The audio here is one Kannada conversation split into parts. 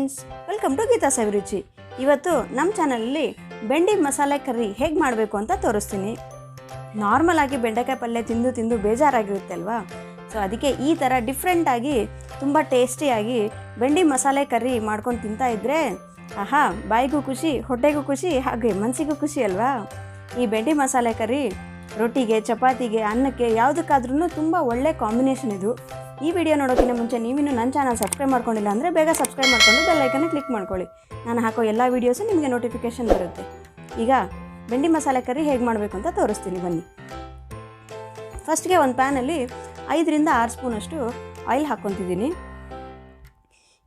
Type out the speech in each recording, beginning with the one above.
Friends, welcome to ಗೀತಾಸವಿರುಚಿ. ಇವತ್ತು ನಮ್ಮ ಚಾನಲಲ್ಲಿ ಬೆಂಡಿ ಮಸಾಲೆ ಕರ್ರಿ ಹೇಗೆ ಮಾಡಬೇಕು ಅಂತ ತೋರಿಸ್ತೀನಿ. ನಾರ್ಮಲ್ ಆಗಿ ಬೆಂಡೆಕಾಯಿ ಪಲ್ಯ ತಿಂದು ಬೇಜಾರಾಗಿರುತ್ತೆ ಅಲ್ವಾ. ಸೊ ಅದಕ್ಕೆ ಈ ಥರ ಡಿಫ್ರೆಂಟಾಗಿ ತುಂಬ ಟೇಸ್ಟಿಯಾಗಿ ಬೆಂಡಿ ಮಸಾಲೆ ಕರ್ರಿ ಮಾಡ್ಕೊಂಡು ತಿಂತಾ ಇದ್ದರೆ ಆಹಾ, ಬಾಯಿಗೂ ಖುಷಿ, ಹೊಟ್ಟೆಗೂ ಖುಷಿ, ಹಾಗೆ ಮನಸ್ಸಿಗೂ ಖುಷಿ ಅಲ್ವಾ. ಈ ಬೆಂಡಿ ಮಸಾಲೆ ಕರ್ರಿ ರೊಟ್ಟಿಗೆ, ಚಪಾತಿಗೆ, ಅನ್ನಕ್ಕೆ ಯಾವುದಕ್ಕಾದ್ರೂ ತುಂಬ ಒಳ್ಳೆ ಕಾಂಬಿನೇಷನ್ ಇದು. ಈ ವಿಡಿಯೋ ನೋಡೋಕ್ಕಿಂತ ಮುಂಚೆ ನೀವಿನ್ನೂ ನನ್ನ ಚಾನಲ್ ಸಬ್ಸ್ಕ್ರೈಬ್ ಮಾಡ್ಕೊಂಡಿಲ್ಲ ಅಂದರೆ ಬೇಗ ಸಬ್ಸ್ಕ್ರೈಬ್ ಮಾಡಿಕೊಂಡು ಬೆಲ್ ಐಕನ್ನ ಕ್ಲಿಕ್ ಮಾಡ್ಕೊಳ್ಳಿ. ನಾನು ಹಾಕೋ ಎಲ್ಲ ವೀಡಿಯೋಸು ನಿಮಗೆ ನೋಟಿಫಿಕೇಷನ್ ಬರುತ್ತೆ. ಈಗ ಬೆಂಡಿ ಮಸಾಲೆ ಕರ್ರಿ ಹೇಗೆ ಮಾಡಬೇಕು ಅಂತ ತೋರಿಸ್ತೀನಿ ಬನ್ನಿ. ಫಸ್ಟ್ಗೆ ಒಂದು ಪ್ಯಾನಲ್ಲಿ 5 ರಿಂದ 6 ಸ್ಪೂನಷ್ಟು ಆಯಿಲ್ ಹಾಕ್ಕೊತಿದ್ದೀನಿ.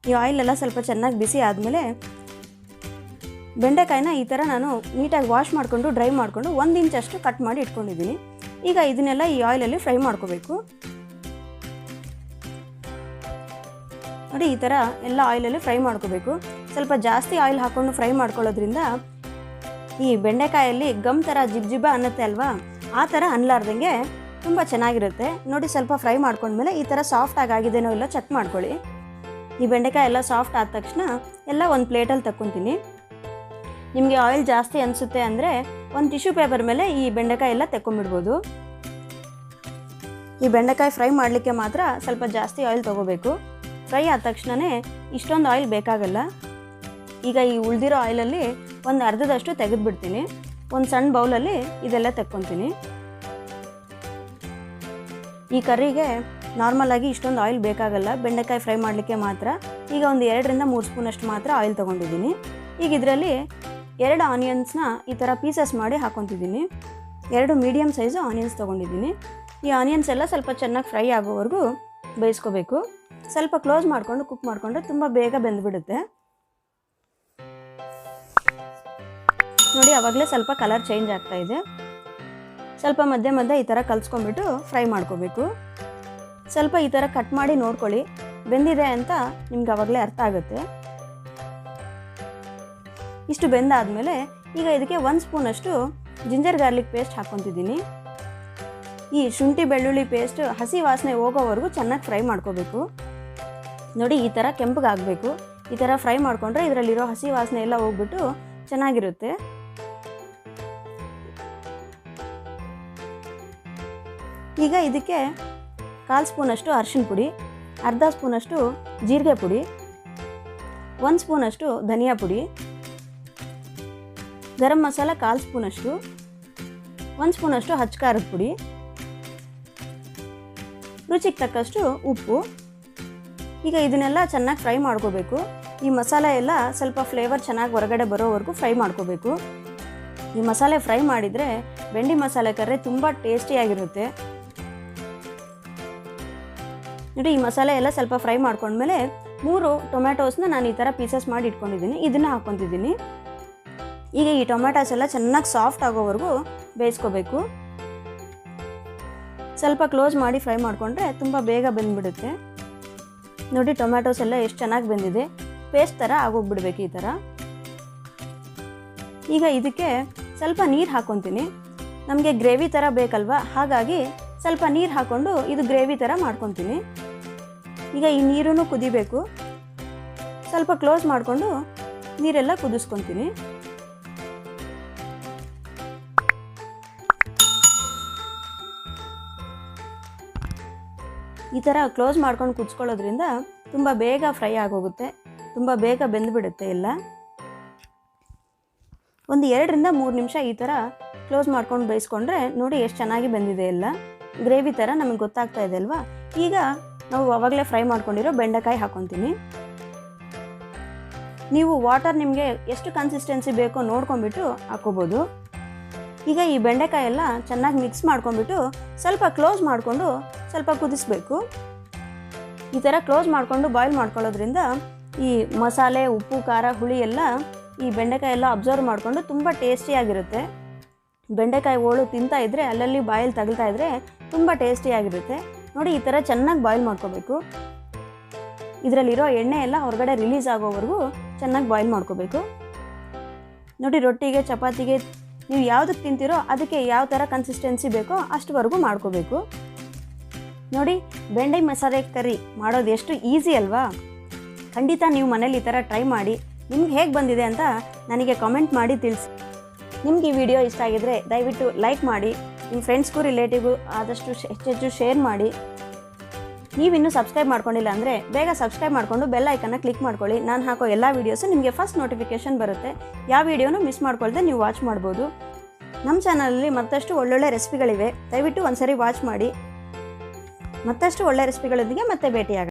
ಈ ಆಯಿಲೆಲ್ಲ ಸ್ವಲ್ಪ ಚೆನ್ನಾಗಿ ಬಿಸಿ ಆದಮೇಲೆ ಬೆಂಡೆಕಾಯಿನ ಈ ಥರ ನಾನು ನೀಟಾಗಿ ವಾಶ್ ಮಾಡಿಕೊಂಡು ಡ್ರೈ ಮಾಡಿಕೊಂಡು 1 ಇಂಚಷ್ಟು ಕಟ್ ಮಾಡಿ ಇಟ್ಕೊಂಡಿದ್ದೀನಿ. ಈಗ ಇದನ್ನೆಲ್ಲ ಈ ಆಯಿಲಲ್ಲಿ ಫ್ರೈ ಮಾಡ್ಕೋಬೇಕು. ನೋಡಿ, ಈ ಥರ ಎಲ್ಲ ಆಯಿಲಲ್ಲಿ ಫ್ರೈ ಮಾಡ್ಕೋಬೇಕು. ಸ್ವಲ್ಪ ಜಾಸ್ತಿ ಆಯಿಲ್ ಹಾಕ್ಕೊಂಡು ಫ್ರೈ ಮಾಡ್ಕೊಳ್ಳೋದ್ರಿಂದ ಈ ಬೆಂಡೆಕಾಯಲ್ಲಿ ಗಮ್ ಥರ ಜಿಬ್ ಅನ್ನತ್ತೆ ಅಲ್ವಾ, ಆ ಥರ ಅನ್ನಲಾರ್ದಂಗೆ ತುಂಬ ಚೆನ್ನಾಗಿರುತ್ತೆ. ನೋಡಿ, ಸ್ವಲ್ಪ ಫ್ರೈ ಮಾಡ್ಕೊಂಡ್ಮೇಲೆ ಈ ಥರ ಸಾಫ್ಟಾಗಿ ಆಗಿದೆನೋ ಇಲ್ಲ ಚೆಕ್ ಮಾಡ್ಕೊಳ್ಳಿ. ಈ ಬೆಂಡೆಕಾಯಿ ಎಲ್ಲ ಸಾಫ್ಟ್ ಆದ ತಕ್ಷಣ ಎಲ್ಲ ಒಂದು ಪ್ಲೇಟಲ್ಲಿ ತಕ್ಕೊತೀನಿ. ನಿಮಗೆ ಆಯಿಲ್ ಜಾಸ್ತಿ ಅನಿಸುತ್ತೆ ಅಂದರೆ ಒಂದು ಟಿಶ್ಯೂ ಪೇಪರ್ ಮೇಲೆ ಈ ಬೆಂಡೆಕಾಯಿ ಎಲ್ಲ ತೆಕ್ಕೊಂಬಿಡ್ಬೋದು. ಈ ಬೆಂಡೆಕಾಯಿ ಫ್ರೈ ಮಾಡಲಿಕ್ಕೆ ಮಾತ್ರ ಸ್ವಲ್ಪ ಜಾಸ್ತಿ ಆಯಿಲ್ ತೊಗೋಬೇಕು. ಫ್ರೈ ಆದ ತಕ್ಷಣವೇ ಇಷ್ಟೊಂದು ಆಯಿಲ್ ಬೇಕಾಗಲ್ಲ. ಈಗ ಈ ಉಳಿದಿರೋ ಆಯಿಲಲ್ಲಿ ಒಂದು ಅರ್ಧದಷ್ಟು ತೆಗೆದುಬಿಡ್ತೀನಿ. ಒಂದು ಸಣ್ಣ ಬೌಲಲ್ಲಿ ಇದೆಲ್ಲ ತೆಕ್ಕೊತೀನಿ. ಈ ಕರ್ರಿಗೆ ನಾರ್ಮಲಾಗಿ ಇಷ್ಟೊಂದು ಆಯಿಲ್ ಬೇಕಾಗಲ್ಲ, ಬೆಂಡೆಕಾಯಿ ಫ್ರೈ ಮಾಡಲಿಕ್ಕೆ ಮಾತ್ರ. ಈಗ ಒಂದು 2 ರಿಂದ 3 ಸ್ಪೂನಷ್ಟು ಮಾತ್ರ ಆಯಿಲ್ ತೊಗೊಂಡಿದ್ದೀನಿ. ಈಗ ಇದರಲ್ಲಿ 2 ಆನಿಯನ್ಸ್ನ ಈ ಥರ ಪೀಸಸ್ ಮಾಡಿ ಹಾಕ್ಕೊತಿದ್ದೀನಿ. 2 ಮೀಡಿಯಮ್ ಸೈಜು ಆನಿಯನ್ಸ್ ತೊಗೊಂಡಿದ್ದೀನಿ. ಈ ಆನಿಯನ್ಸ್ ಎಲ್ಲ ಸ್ವಲ್ಪ ಚೆನ್ನಾಗಿ ಫ್ರೈ ಆಗೋವರೆಗೂ ಬೇಯಿಸ್ಕೋಬೇಕು. ಸ್ವಲ್ಪ ಕ್ಲೋಸ್ ಮಾಡಿಕೊಂಡು ಕುಕ್ ಮಾಡಿಕೊಂಡ್ರೆ ತುಂಬ ಬೇಗ ಬೆಂದುಬಿಡುತ್ತೆ. ನೋಡಿ, ಆವಾಗಲೇ ಸ್ವಲ್ಪ ಕಲರ್ ಚೇಂಜ್ ಆಗ್ತಾ ಇದೆ. ಸ್ವಲ್ಪ ಮಧ್ಯೆ ಈ ಥರ ಕಲಿಸ್ಕೊಂಡ್ಬಿಟ್ಟು ಫ್ರೈ ಮಾಡ್ಕೋಬೇಕು. ಸ್ವಲ್ಪ ಈ ಥರ ಕಟ್ ಮಾಡಿ ನೋಡ್ಕೊಳ್ಳಿ, ಬೆಂದಿದೆ ಅಂತ ನಿಮ್ಗೆ ಆವಾಗಲೇ ಅರ್ಥ ಆಗುತ್ತೆ. ಇಷ್ಟು ಬೆಂದಾದಮೇಲೆ ಈಗ ಇದಕ್ಕೆ 1 ಸ್ಪೂನಷ್ಟು ಜಿಂಜರ್ ಗಾರ್ಲಿಕ್ ಪೇಸ್ಟ್ ಹಾಕ್ಕೊತಿದ್ದೀನಿ. ಈ ಶುಂಠಿ ಬೆಳ್ಳುಳ್ಳಿ ಪೇಸ್ಟ್ ಹಸಿ ವಾಸನೆ ಹೋಗೋವರೆಗೂ ಚೆನ್ನಾಗಿ ಫ್ರೈ ಮಾಡ್ಕೋಬೇಕು. ನೋಡಿ, ಈ ಥರ ಕೆಂಪಗಾಗಬೇಕು. ಈ ಥರ ಫ್ರೈ ಮಾಡಿಕೊಂಡ್ರೆ ಇದರಲ್ಲಿರೋ ಹಸಿ ವಾಸನೆ ಎಲ್ಲ ಹೋಗ್ಬಿಟ್ಟು ಚೆನ್ನಾಗಿರುತ್ತೆ. ಈಗ ಇದಕ್ಕೆ 1/4 ಸ್ಪೂನಷ್ಟು ಅರಿಶಿನ ಪುಡಿ, ಅರ್ಧ ಸ್ಪೂನಷ್ಟು ಜೀರಿಗೆ ಪುಡಿ, 1 ಸ್ಪೂನಷ್ಟು ಧನಿಯಾ ಪುಡಿ, ಗರಂ ಮಸಾಲ 1/4 ಸ್ಪೂನಷ್ಟು, 1 ಸ್ಪೂನಷ್ಟು ಹಚ್ಚ ಖಾರದ ಪುಡಿ, ರುಚಿಗೆ ತಕ್ಕಷ್ಟು ಉಪ್ಪು. ಈಗ ಇದನ್ನೆಲ್ಲ ಚೆನ್ನಾಗಿ ಫ್ರೈ ಮಾಡ್ಕೋಬೇಕು. ಈ ಮಸಾಲೆ ಎಲ್ಲ ಸ್ವಲ್ಪ ಫ್ಲೇವರ್ ಚೆನ್ನಾಗಿ ಹೊರಗಡೆ ಬರೋವರೆಗೂ ಫ್ರೈ ಮಾಡ್ಕೋಬೇಕು. ಈ ಮಸಾಲೆ ಫ್ರೈ ಮಾಡಿದರೆ ಬೆಂಡಿ ಮಸಾಲೆ ಕರ್ರಿ ತುಂಬ ಟೇಸ್ಟಿಯಾಗಿರುತ್ತೆ. ನೋಡಿ, ಈ ಮಸಾಲೆ ಎಲ್ಲ ಸ್ವಲ್ಪ ಫ್ರೈ ಮಾಡ್ಕೊಂಡ್ಮೇಲೆ 3 ಟೊಮ್ಯಾಟೋಸ್ನ ನಾನು ಈ ಥರ ಪೀಸಸ್ ಮಾಡಿ ಇಟ್ಕೊಂಡಿದ್ದೀನಿ. ಇದನ್ನು ಹಾಕ್ಕೊತಿದ್ದೀನಿ. ಈಗ ಈ ಟೊಮ್ಯಾಟೋಸ್ ಎಲ್ಲ ಚೆನ್ನಾಗಿ ಸಾಫ್ಟ್ ಆಗೋವರೆಗೂ ಬೇಯಿಸ್ಕೋಬೇಕು. ಸ್ವಲ್ಪ ಕ್ಲೋಸ್ ಮಾಡಿ ಫ್ರೈ ಮಾಡಿಕೊಂಡ್ರೆ ತುಂಬ ಬೇಗ ಬೆಂದ್ಬಿಡುತ್ತೆ. ನೋಡಿ, ಟೊಮ್ಯಾಟೋಸ್ ಎಲ್ಲ ಎಷ್ಟು ಚೆನ್ನಾಗಿ ಬೆಂದಿದೆ, ಪೇಸ್ಟ್ ಥರ ಆಗೋಗ್ಬಿಡ್ಬೇಕು ಈ ಥರ. ಈಗ ಇದಕ್ಕೆ ಸ್ವಲ್ಪ ನೀರು ಹಾಕ್ಕೊತೀನಿ. ನಮಗೆ ಗ್ರೇವಿ ಥರ ಬೇಕಲ್ವಾ, ಹಾಗಾಗಿ ಸ್ವಲ್ಪ ನೀರು ಹಾಕ್ಕೊಂಡು ಇದು ಗ್ರೇವಿ ಥರ ಮಾಡ್ಕೊತೀನಿ. ಈಗ ಈ ನೀರನ್ನು ಕುದಿಬೇಕು. ಸ್ವಲ್ಪ ಕ್ಲೋಸ್ ಮಾಡಿಕೊಂಡು ನೀರೆಲ್ಲ ಕುದಿಸ್ಕೊತೀನಿ. ಈ ಥರ ಕ್ಲೋಸ್ ಮಾಡ್ಕೊಂಡು ಕುದಿಸ್ಕೊಳ್ಳೋದ್ರಿಂದ ತುಂಬ ಬೇಗ ಫ್ರೈ ಆಗೋಗುತ್ತೆ, ತುಂಬ ಬೇಗ ಬೆಂದುಬಿಡುತ್ತೆ ಎಲ್ಲ. ಒಂದು 2 ರಿಂದ 3 ನಿಮಿಷ ಈ ಥರ ಕ್ಲೋಸ್ ಮಾಡ್ಕೊಂಡು ಬೇಯಿಸ್ಕೊಂಡ್ರೆ ನೋಡಿ ಎಷ್ಟು ಚೆನ್ನಾಗಿ ಬೆಂದಿದೆ ಎಲ್ಲ. ಗ್ರೇವಿ ಥರ ನಮಗೆ ಗೊತ್ತಾಗ್ತಾ ಇದೆ ಅಲ್ವಾ. ಈಗ ನಾವು ಆವಾಗಲೇ ಫ್ರೈ ಮಾಡ್ಕೊಂಡಿರೋ ಬೆಂಡೆಕಾಯಿ ಹಾಕ್ಕೊತೀನಿ. ನೀವು ವಾಟರ್ ನಿಮಗೆ ಎಷ್ಟು ಕನ್ಸಿಸ್ಟೆನ್ಸಿ ಬೇಕೋ ನೋಡ್ಕೊಂಬಿಟ್ಟು ಹಾಕ್ಕೋಬೋದು. ಈಗ ಈ ಬೆಂಡೆಕಾಯಿ ಎಲ್ಲ ಚೆನ್ನಾಗಿ ಮಿಕ್ಸ್ ಮಾಡ್ಕೊಂಡ್ಬಿಟ್ಟು ಸ್ವಲ್ಪ ಕ್ಲೋಸ್ ಮಾಡಿಕೊಂಡು ಸ್ವಲ್ಪ ಕುದಿಸ್ಬೇಕು. ಈ ಥರ ಕ್ಲೋಸ್ ಮಾಡಿಕೊಂಡು ಬಾಯ್ಲ್ ಮಾಡ್ಕೊಳ್ಳೋದ್ರಿಂದ ಈ ಮಸಾಲೆ, ಉಪ್ಪು, ಖಾರ, ಹುಳಿ ಎಲ್ಲ ಈ ಬೆಂಡೆಕಾಯಿ ಎಲ್ಲ ಅಬ್ಸರ್ವ್ ಮಾಡಿಕೊಂಡು ತುಂಬ ಟೇಸ್ಟಿಯಾಗಿರುತ್ತೆ. ಬೆಂಡೆಕಾಯಿ ಹೋಳು ತಿಂತಾ ಇದ್ದರೆ ಅಲ್ಲಲ್ಲಿ ಬಾಯಲ್ಲಿ ತಗಲ್ತಾ ಇದ್ದರೆ ತುಂಬ ಟೇಸ್ಟಿಯಾಗಿರುತ್ತೆ. ನೋಡಿ, ಈ ಥರ ಚೆನ್ನಾಗಿ ಬಾಯ್ಲ್ ಮಾಡ್ಕೋಬೇಕು. ಇದರಲ್ಲಿರೋ ಎಣ್ಣೆ ಎಲ್ಲ ಹೊರಗಡೆ ರಿಲೀಸ್ ಆಗೋವರೆಗೂ ಚೆನ್ನಾಗಿ ಬಾಯ್ಲ್ ಮಾಡ್ಕೋಬೇಕು. ನೋಡಿ, ರೊಟ್ಟಿಗೆ, ಚಪಾತಿಗೆ ನೀವು ಯಾವುದಕ್ಕೆ ತಿಂತೀರೋ ಅದಕ್ಕೆ ಯಾವ ಥರ ಕನ್ಸಿಸ್ಟೆನ್ಸಿ ಬೇಕೋ ಅಷ್ಟುವರೆಗೂ ಮಾಡ್ಕೋಬೇಕು. ನೋಡಿ, ಬೆಂಡಿ ಮಸಾಲೆ ಕರ್ರಿ ಮಾಡೋದು ಎಷ್ಟು ಈಸಿ ಅಲ್ವಾ. ಖಂಡಿತ ನೀವು ಮನೇಲಿ ಈ ಥರ ಟ್ರೈ ಮಾಡಿ ನಿಮ್ಗೆ ಹೇಗೆ ಬಂದಿದೆ ಅಂತ ನನಗೆ ಕಾಮೆಂಟ್ ಮಾಡಿ ತಿಳಿಸಿ. ನಿಮ್ಗೆ ಈ ವಿಡಿಯೋ ಇಷ್ಟ ಆಗಿದರೆ ದಯವಿಟ್ಟು ಲೈಕ್ ಮಾಡಿ, ನಿಮ್ಮ ಫ್ರೆಂಡ್ಸ್ಗೂ ರಿಲೇಟಿವ್ಗೂ ಆದಷ್ಟು ಹೆಚ್ಚೆಚ್ಚು ಶೇರ್ ಮಾಡಿ. ನೀವಿನ್ನೂ ಸಬ್ಸ್ಕ್ರೈಬ್ ಮಾಡ್ಕೊಂಡಿಲ್ಲ ಅಂದರೆ ಬೇಗ ಸಬ್ಸ್ಕ್ರೈಬ್ ಮಾಡಿಕೊಂಡು ಬೆಲ್ ಐಕನ್ನ ಕ್ಲಿಕ್ ಮಾಡ್ಕೊಳ್ಳಿ. ನಾನು ಹಾಕೋ ಎಲ್ಲ ವೀಡಿಯೋಸು ನಿಮಗೆ ಫಸ್ಟ್ ನೋಟಿಫಿಕೇಷನ್ ಬರುತ್ತೆ. ಯಾವ ವೀಡಿಯೋನೂ ಮಿಸ್ ಮಾಡ್ಕೊಳ್ದೆ ನೀವು ವಾಚ್ ಮಾಡ್ಬೋದು. ನಮ್ಮ ಚಾನಲಲ್ಲಿ ಮತ್ತಷ್ಟು ಒಳ್ಳೊಳ್ಳೆ ರೆಸಿಪಿಗಳಿವೆ, ದಯವಿಟ್ಟು ಒಂದ್ಸರಿ ವಾಚ್ ಮಾಡಿ. ಮತ್ತಷ್ಟು ಒಳ್ಳೆ ರೆಸಿಪಿಗಳೊಂದಿಗೆ ಮತ್ತೆ ಭೇಟಿಯಾಗ.